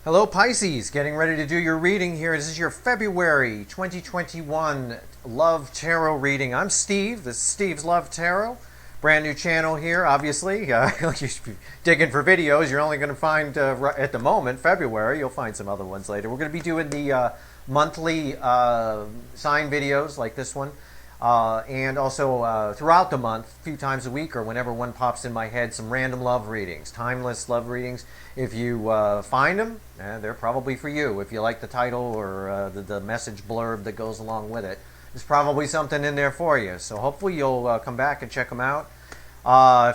Hello Pisces, getting ready to do your reading here. This is your February 2021 Love Tarot reading. I'm Steve. This is Steve's Love Tarot. Brand new channel here, obviously. You should be digging for videos. You're only going to find, at the moment, February. You'll find some other ones later. We're going to be doing the monthly sign videos like this one. And also throughout the month, a few times a week or whenever one pops in my head, some random love readings, timeless love readings. If you find them, they're probably for you. If you like the title or the message blurb that goes along with it, there's probably something in there for you. So hopefully you'll come back and check them out.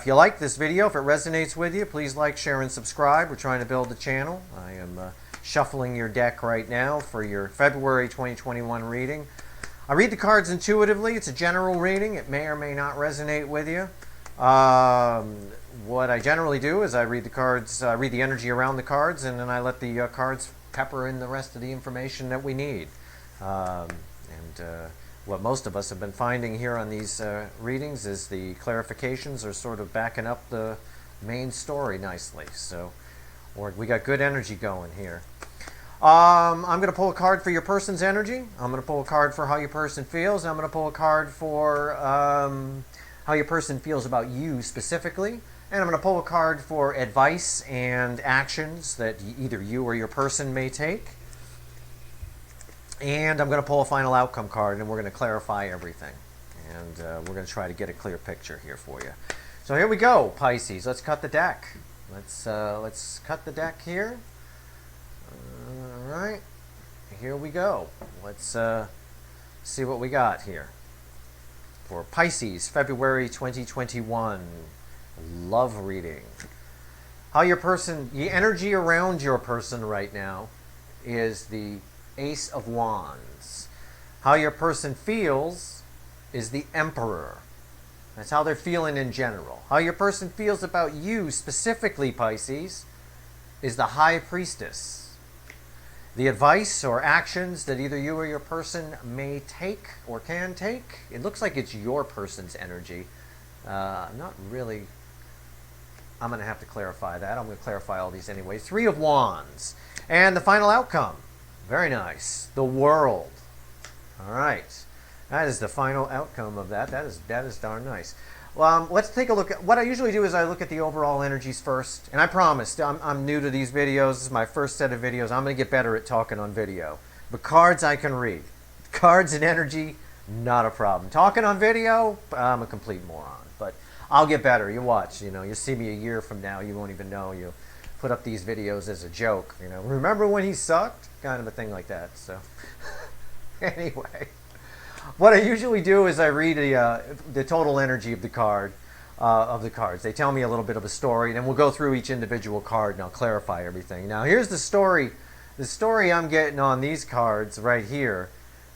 If you like this video, if it resonates with you, please like, share, and subscribe. We're trying to build the channel. I am shuffling your deck right now for your February 2021 reading. I read the cards intuitively. It's a general reading. It may or may not resonate with you. What I generally do is I read the cards, read the energy around the cards, and then I let the cards pepper in the rest of the information that we need. What most of us have been finding here on these readings is the clarifications are sort of backing up the main story nicely. So we got good energy going here. I'm going to pull a card for your person's energy. I'm going to pull a card for how your person feels. I'm going to pull a card for how your person feels about you specifically. And I'm going to pull a card for advice and actions that either you or your person may take. And I'm going to pull a final outcome card, and we're going to clarify everything. And we're going to try to get a clear picture here for you. So here we go, Pisces. Let's cut the deck. Let's cut the deck here. All right, here we go. Let's see what we got here for Pisces, February 2021 love reading. How your person, the energy around your person right now is the Ace of Wands. How your person feels is the Emperor. That's how they're feeling in general. How your person feels about you specifically, Pisces, is the High Priestess. The advice or actions that either you or your person may take or can take, it looks like it's your person's energy. Not really. I'm going to have to clarify that. I'm going to clarify all these anyway. Three of Wands. And the final outcome. Very nice. The World. All right. That is the final outcome of that. That is darn nice. Let's take a look at what I usually do is I look at the overall energies first. And I promised, I'm new to these videos. This is my first set of videos. I'm going to get better at talking on video. But cards I can read. Cards and energy, not a problem. Talking on video, I'm a complete moron. But I'll get better. You watch. You'll see me a year from now. You won't even know. You put up these videos as a joke. Remember when he sucked? Kind of a thing like that. So anyway. What I usually do is I read the total energy of the card, of the cards. They tell me a little bit of a story, and then we'll go through each individual card and I'll clarify everything. Now, here's the story. The story I'm getting on these cards right here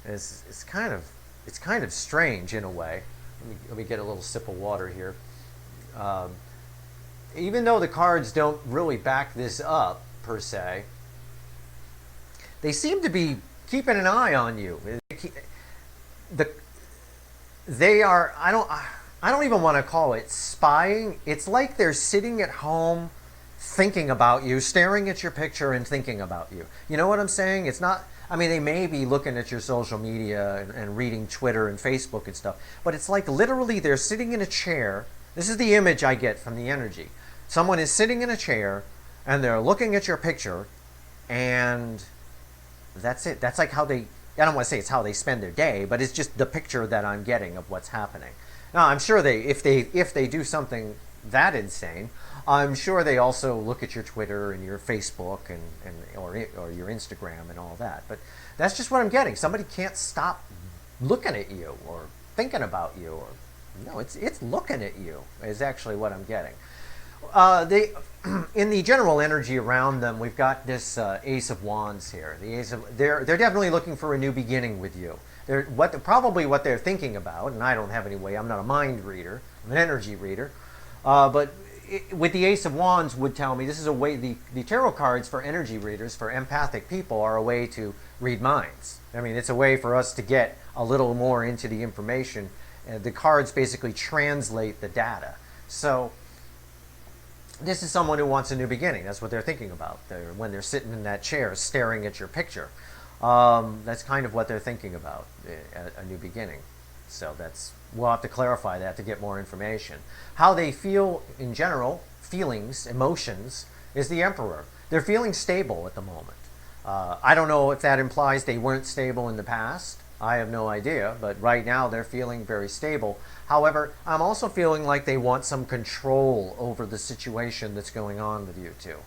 is kind of strange in a way. Let me get a little sip of water here. Even though the cards don't really back this up per se, they seem to be keeping an eye on you. They are, I don't even want to call it spying. It's like they're sitting at home thinking about you, staring at your picture and thinking about you. You know what I'm saying? It's not, I mean, they may be looking at your social media and reading Twitter and Facebook and stuff, but it's like literally they're sitting in a chair. This is the image I get from the energy. Someone is sitting in a chair and they're looking at your picture, and that's it. That's like how they, I don't want to say it's how they spend their day, but it's just the picture that I'm getting of what's happening. Now, I'm sure if they do something that insane, I'm sure they also look at your Twitter and your Facebook or your Instagram and all that. But that's just what I'm getting. Somebody can't stop looking at you or thinking about you, or no, it's looking at you is actually what I'm getting. In the general energy around them, we've got this Ace of Wands here. They're definitely looking for a new beginning with you. Probably what they're thinking about, and I don't have any way. I'm not a mind reader. I'm an energy reader. But with the Ace of Wands would tell me this is a way. The tarot cards for energy readers, for empathic people, are a way to read minds. I mean, it's a way for us to get a little more into the information. The cards basically translate the data. So this is someone who wants a new beginning. That's what they're thinking about. When they're sitting in that chair staring at your picture. That's kind of what they're thinking about, a new beginning. So we'll have to clarify that to get more information. How they feel in general, feelings, emotions, is the Emperor. They're feeling stable at the moment. I don't know if that implies they weren't stable in the past. I have no idea, but right now they're feeling very stable. However, I'm also feeling like they want some control over the situation that's going on with you two.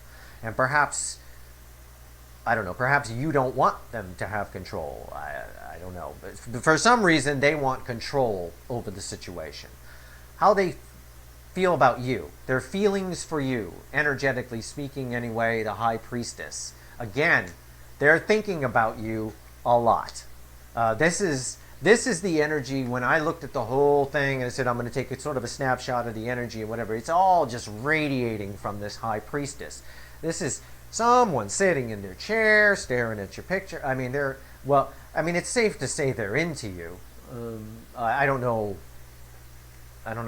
And perhaps, I don't know, perhaps you don't want them to have control. I don't know. But for some reason, they want control over the situation. How they feel about you, their feelings for you, energetically speaking anyway, the High Priestess. Again, they're thinking about you a lot. This is the energy. When I looked at the whole thing and I said I'm going to take a sort of a snapshot of the energy and whatever, it's all just radiating from this High Priestess. This is someone sitting in their chair, staring at your picture. I mean, it's safe to say they're into you. I don't know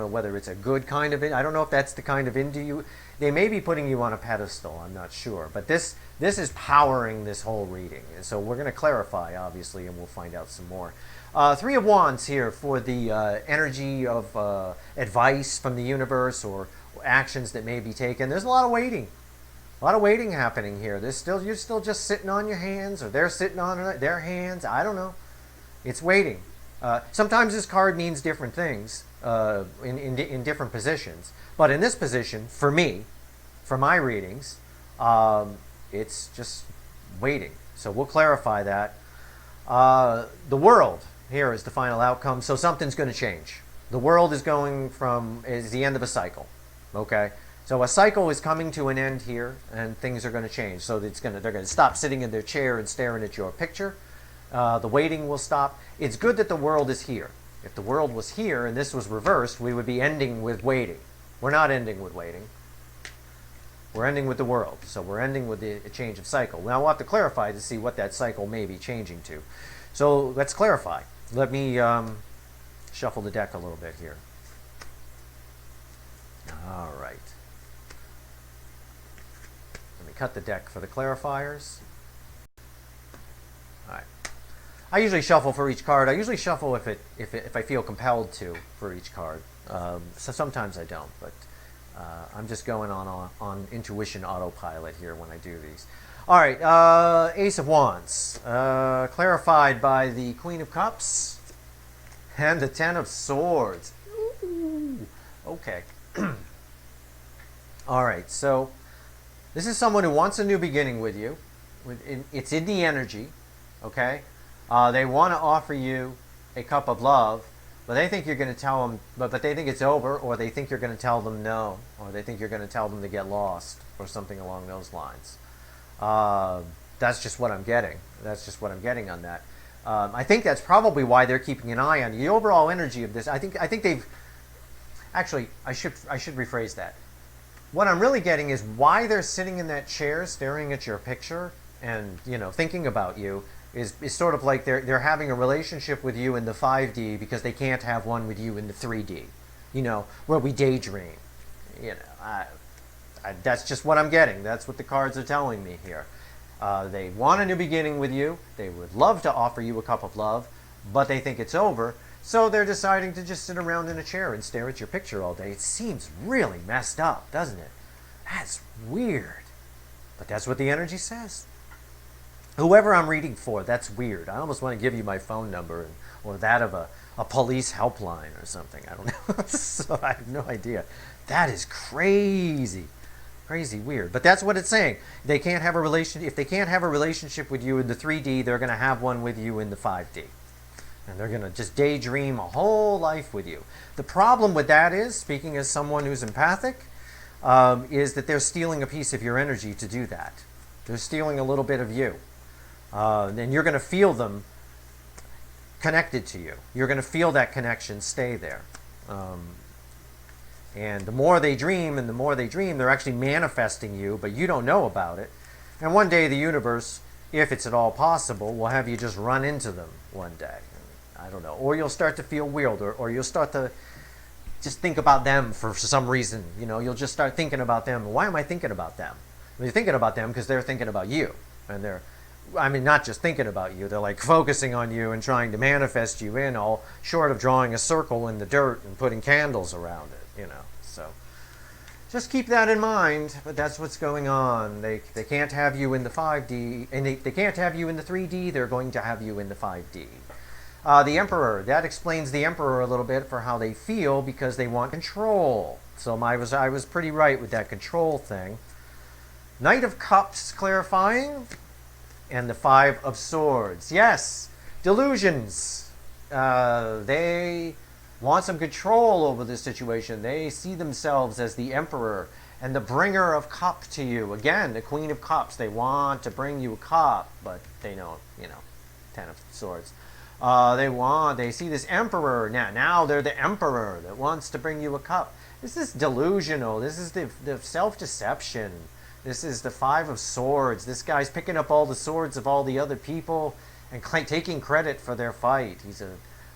whether it's a good kind of, I don't know if that's the kind of into you. They may be putting you on a pedestal, I'm not sure. But this is powering this whole reading. And so we're going to clarify, obviously, and we'll find out some more. Three of Wands here for the energy of advice from the universe or actions that may be taken. There's a lot of waiting. A lot of waiting happening here. You're still just sitting on your hands, or they're sitting on their hands. I don't know. It's waiting. Sometimes this card means different things in different positions. But in this position, for me, for my readings, it's just waiting. So we'll clarify that. The world here is the final outcome. So something's going to change. The world is is the end of a cycle. Okay? So a cycle is coming to an end here, and things are going to change. So they're going to stop sitting in their chair and staring at your picture. The waiting will stop. It's good that the world is here. If the world was here and this was reversed, we would be ending with waiting. We're not ending with waiting. We're ending with the world. So we're ending with a change of cycle. Now we'll have to clarify to see what that cycle may be changing to. So let's clarify. Let me shuffle the deck a little bit here. All right. Let me cut the deck for the clarifiers. All right. I usually shuffle for each card. I usually shuffle if I feel compelled to for each card. So sometimes I don't, but I'm just going on intuition autopilot here when I do these. All right, Ace of Wands, clarified by the Queen of Cups and the Ten of Swords. Ooh, okay. All right, so this is someone who wants a new beginning with you. It's in the energy, okay? They want to offer you a cup of love, but they think you're going to tell them, but they think it's over, or they think you're going to tell them no, or they think you're going to tell them to get lost, or something along those lines. That's just what I'm getting. That's just what I'm getting on that. I think that's probably why they're keeping an eye on you. The overall energy of this, I think they've, actually, I should rephrase that. What I'm really getting is why they're sitting in that chair staring at your picture and, thinking about you is sort of like they're having a relationship with you in the 5D because they can't have one with you in the 3D, where we daydream. That's just what I'm getting. That's what the cards are telling me here. They want a new beginning with you. They would love to offer you a cup of love, but they think it's over. So they're deciding to just sit around in a chair and stare at your picture all day. It seems really messed up, doesn't it? That's weird. But that's what the energy says. Whoever I'm reading for, that's weird. I almost want to give you my phone number or that of a police helpline or something. I don't know. So I have no idea. That is crazy. Crazy weird. But that's what it's saying. They can't have a relation. If they can't have a relationship with you in the 3D, they're going to have one with you in the 5D. And they're going to just daydream a whole life with you. The problem with that is, speaking as someone who's empathic, is that they're stealing a piece of your energy to do that. They're stealing a little bit of you. And you're going to feel them connected to you. You're going to feel that connection stay there. And the more they dream, they're actually manifesting you, but you don't know about it. And one day the universe, if it's at all possible, will have you just run into them one day. I don't know. Or you'll start to feel weird, or you'll start to just think about them for some reason. You know, you'll just start thinking about them. Why am I thinking about them? Well, you're thinking about them because they're thinking about you, and I mean, not just thinking about you. They're like focusing on you and trying to manifest you in, all short of drawing a circle in the dirt and putting candles around it. You know, so just keep that in mind. But that's what's going on. They can't have you in the 5D, and they can't have you in the 3D. They're going to have you in the 5D. The Emperor, that explains the Emperor a little bit for how they feel, because they want control. So I was pretty right with that control thing. Knight of Cups clarifying, and the 5 of Swords. Yes, delusions. They want some control over this situation. They see themselves as the Emperor and the bringer of cup to you. Again, the Queen of Cups. They want to bring you a cup, but they know, 10 of Swords. They see this Emperor now they're the Emperor that wants to bring you a cup. This is delusional. This is the self-deception. This is the 5 of Swords. This guy's picking up all the swords of all the other people and taking credit for their fight. He's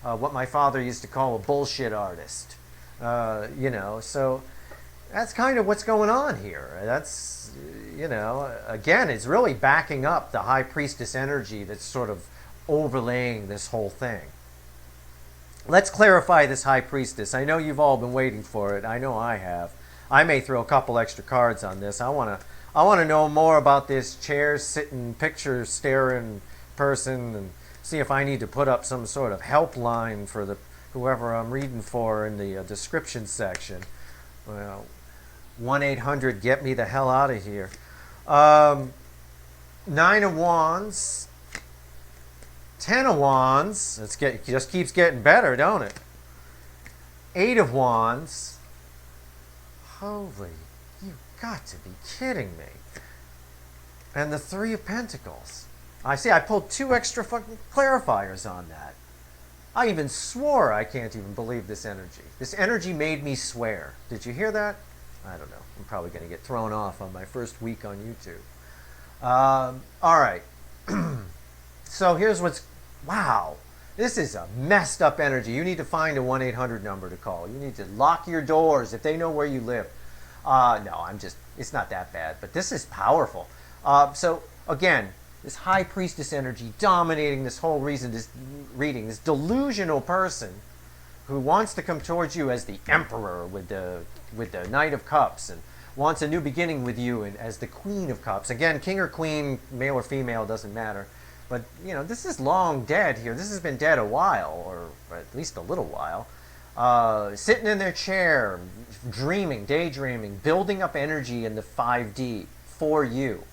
what my father used to call a bullshit artist. So that's kind of what's going on here. That's, again, it's really backing up the High Priestess energy that's sort of overlaying this whole thing. Let's clarify this High Priestess. I know you've all been waiting for it. I know I have. I may throw a couple extra cards on this. I want to know more about this chair sitting, picture staring person, and see if I need to put up some sort of helpline for whoever I'm reading for in the description section. Well, 1-800 get me the hell out of here. 9 of Wands. 10 of Wands. It just keeps getting better, don't it? 8 of Wands. Holy, you've got to be kidding me. And the 3 of Pentacles. I pulled 2 extra fucking clarifiers on that. I even swore. I can't even believe this energy. This energy made me swear. Did you hear that? I don't know. I'm probably going to get thrown off on my first week on YouTube. All right. So here's wow, this is a messed up energy. You need to find a 1-800 number to call. You need to lock your doors if they know where you live. No, it's not that bad, but this is powerful. So again, this High Priestess energy dominating this whole this delusional person who wants to come towards you as the Emperor with the Knight of Cups, and wants a new beginning with you and as the Queen of Cups. Again, king or queen, male or female, doesn't matter. But, this is long dead here. This has been dead a while, or at least a little while. Sitting in their chair, dreaming, daydreaming, building up energy in the 5D for you.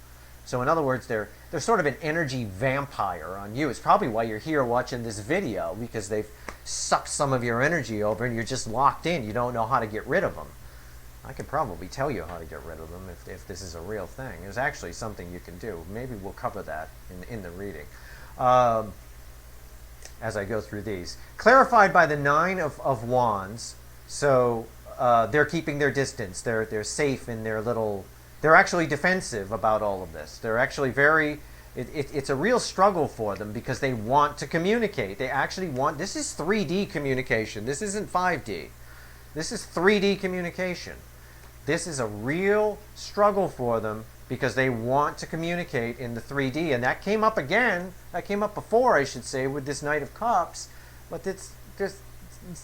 So in other words, they're sort of an energy vampire on you. It's probably why you're here watching this video, because they've sucked some of your energy over and you're just locked in. You don't know how to get rid of them. I could probably tell you how to get rid of them if this is a real thing. There's actually something you can do. Maybe we'll cover that in the reading as I go through these. Clarified by the 9 of Wands. So they're keeping their distance. They're safe in their little... They're actually defensive about all of this. They're actually very... It's a real struggle for them because they want to communicate. They actually want... This is 3D communication. This isn't 5D. This is 3D communication. This is a real struggle for them because they want to communicate in the 3D. And that came up again. That came up before, I should say, with this Knight of Cups. But it's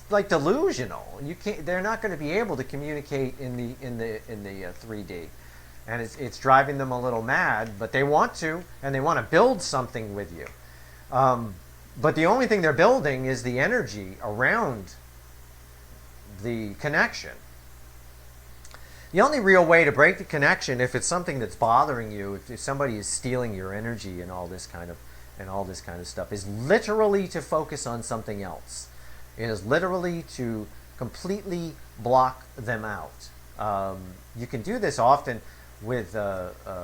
like delusional. They're not going to be able to communicate in the 3D. And it's driving them a little mad, but they want to, and they want to build something with you. But the only thing they're building is the energy around the connection. The only real way to break the connection, if it's something that's bothering you, if somebody is stealing your energy and all this kind of stuff, is literally to focus on something else. It is literally to completely block them out. You can do this often with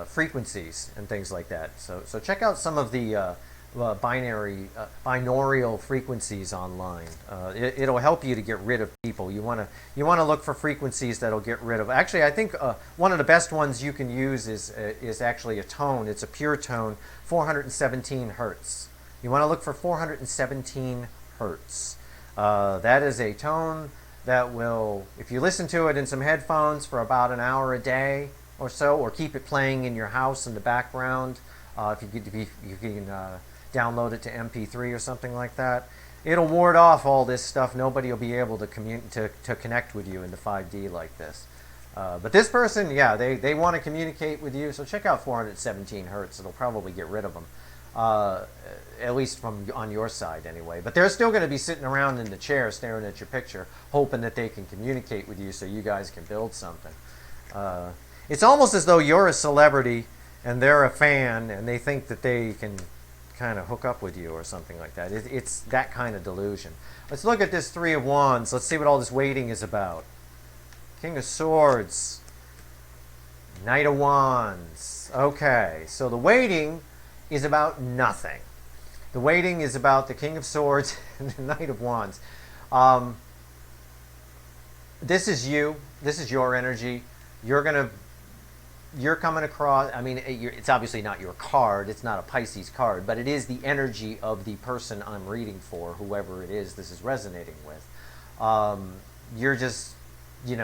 frequencies and things like that. So check out some of the binaural frequencies online. It'll help you to get rid of people. You want to look for frequencies that'll get rid of. Actually, I think one of the best ones you can use is actually a tone. It's a pure tone, 417 hertz. You want to look for 417 hertz. That is a tone that will, if you listen to it in some headphones for about an hour a day or so, or keep it playing in your house in the background, if you can download it to MP3 or something like that, it'll ward off all this stuff. Nobody will be able to connect with you in the 5D like this. But this person, yeah, they want to communicate with you. So check out 417 hertz. It'll probably get rid of them, at least from on your side anyway. But they're still going to be sitting around in the chair staring at your picture, hoping that they can communicate with you so you guys can build something. It's almost as though you're a celebrity and they're a fan, and they think that they can kind of hook up with you or something like that. It's that kind of delusion. Let's look at this Three of Wands. Let's see what all this waiting is about. King of Swords. Knight of Wands. Okay, so the waiting is about nothing. The waiting is about the King of Swords and the Knight of Wands. This is you. This is your energy. You're coming across, I mean, it's obviously not your card, it's not a Pisces card, but it is the energy of the person I'm reading for, whoever it is this is resonating with. You're just,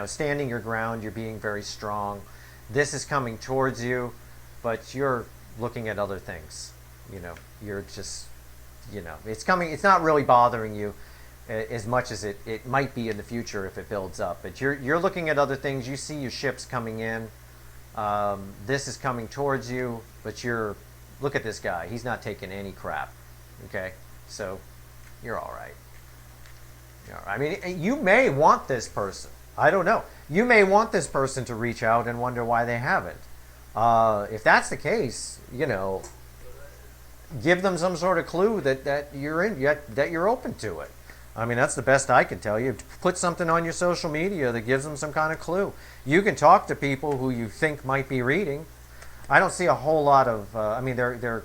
standing your ground, you're being very strong. This is coming towards you, but you're looking at other things. You're just, it's not really bothering you as much as it might be in the future if it builds up. But you're looking at other things, you see your ships coming in. This is coming towards you, but look at this guy. He's not taking any crap. Okay? So, you're all right. I mean, you may want this person. I don't know. You may want this person to reach out and wonder why they haven't. If that's the case, give them some sort of clue that you're open to it. I mean, that's the best I can tell you. Put something on your social media that gives them some kind of clue. You can talk to people who you think might be reading. I don't see a whole lot of. I mean, they're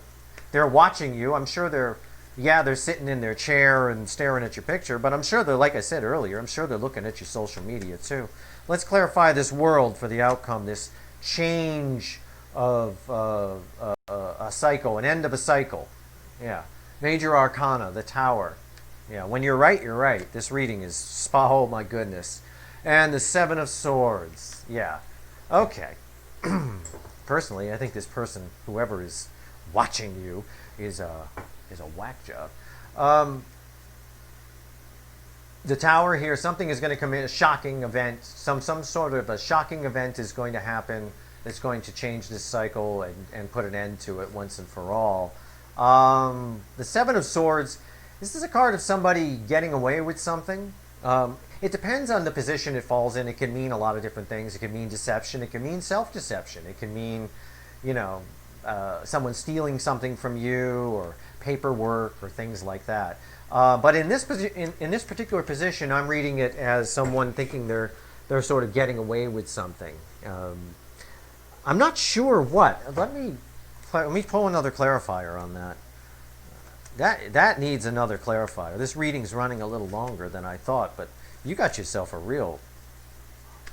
watching you. I'm sure they're sitting in their chair and staring at your picture. But I'm sure they're, like I said earlier, I'm sure they're looking at your social media too. Let's clarify this world for the outcome. This change of a cycle, an end of a cycle. Yeah, Major Arcana, the Tower. Yeah, when you're right, you're right. This reading is, oh my goodness. And the Seven of Swords. Yeah. Okay. Personally, I think this person, whoever is watching you, is a whack job. The Tower here, something is going to come in, a shocking event. Some sort of a shocking event is going to happen that's going to change this cycle and put an end to it once and for all. The Seven of Swords. This is a card of somebody getting away with something. It depends on the position it falls in. It can mean a lot of different things. It can mean deception. It can mean self-deception. It can mean, someone stealing something from you or paperwork or things like that. But in this particular position, I'm reading it as someone thinking they're sort of getting away with something. I'm not sure what. Let me pull another clarifier on that. That needs another clarifier. This reading's running a little longer than I thought, but you got yourself a real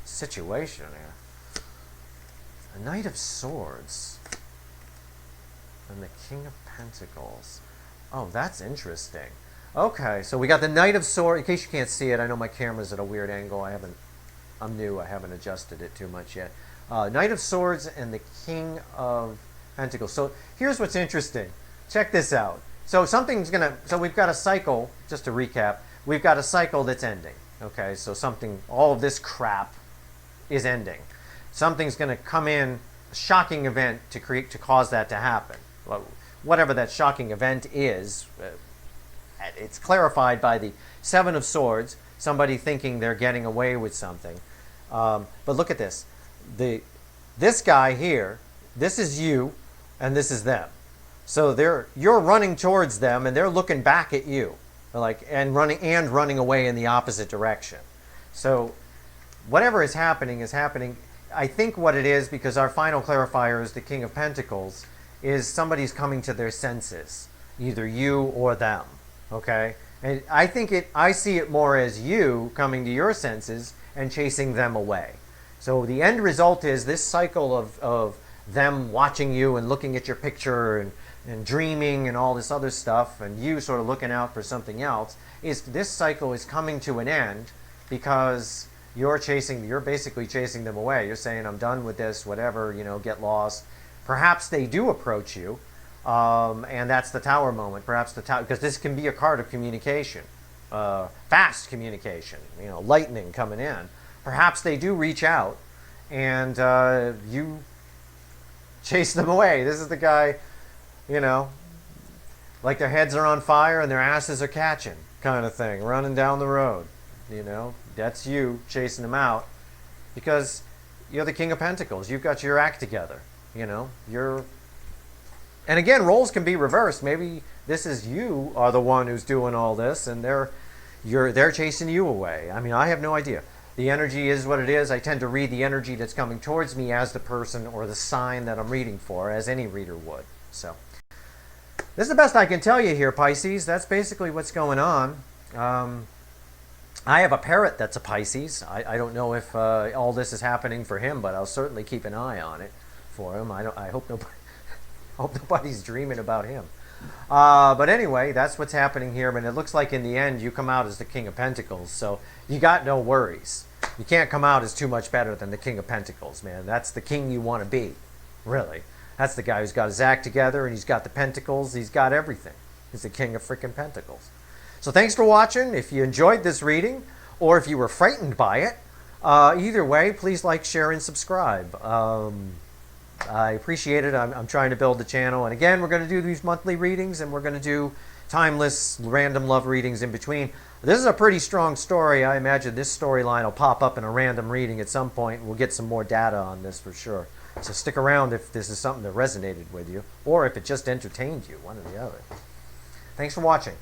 situation here. A Knight of Swords and the King of Pentacles. Oh, that's interesting. Okay, so we got the Knight of Swords. In case you can't see it, I know my camera's at a weird angle. I'm new. I haven't adjusted it too much yet. Knight of Swords and the King of Pentacles. So here's what's interesting. Check this out. So we've got a cycle, just to recap, we've got a cycle that's ending. Okay, so all of this crap is ending. Something's going to come in, a shocking event to cause that to happen. Well, whatever that shocking event is, it's clarified by the Seven of Swords, somebody thinking they're getting away with something. But look at this. This guy here, this is you, and this is them. So you're running towards them, and they're looking back at you, and running away in the opposite direction. So whatever is happening is happening. I think what it is, because our final clarifier is the King of Pentacles, is somebody's coming to their senses, either you or them. Okay, and I see it more as you coming to your senses and chasing them away. So the end result is this cycle of them watching you and looking at your picture and dreaming and all this other stuff, and you sort of looking out for something else, this cycle is coming to an end, because you're basically chasing them away. You're saying, I'm done with this, whatever, get lost. Perhaps they do approach you, and that's the Tower moment. Perhaps the Tower, because this can be a card of communication, fast communication, lightning coming in. Perhaps they do reach out, and you chase them away. This is the guy, like their heads are on fire and their asses are catching, kind of thing, running down the road. That's you chasing them out, because you're the King of Pentacles. You've got your act together. You're. And again, roles can be reversed. Maybe this is you are the one who's doing all this, and they're chasing you away. I mean, I have no idea. The energy is what it is. I tend to read the energy that's coming towards me as the person or the sign that I'm reading for, as any reader would. So this is the best I can tell you here, Pisces. That's basically what's going on. I have a parrot that's a Pisces. I don't know if all this is happening for him, but I'll certainly keep an eye on it for him. I hope nobody's dreaming about him. But anyway, that's what's happening here. But it looks like in the end you come out as the King of Pentacles, so you got no worries. You can't come out as too much better than the King of Pentacles, man. That's the king you want to be, really. That's the guy who's got his act together, and he's got the pentacles. He's got everything. He's the King of freaking Pentacles. So thanks for watching. If you enjoyed this reading, or if you were frightened by it, either way, please like, share, and subscribe. I appreciate it. I'm trying to build the channel. And again, we're going to do these monthly readings, and we're going to do timeless, random love readings in between. This is a pretty strong story. I imagine this storyline will pop up in a random reading at some point. We'll get some more data on this for sure. So stick around if this is something that resonated with you, or if it just entertained you, one or the other. Thanks for watching.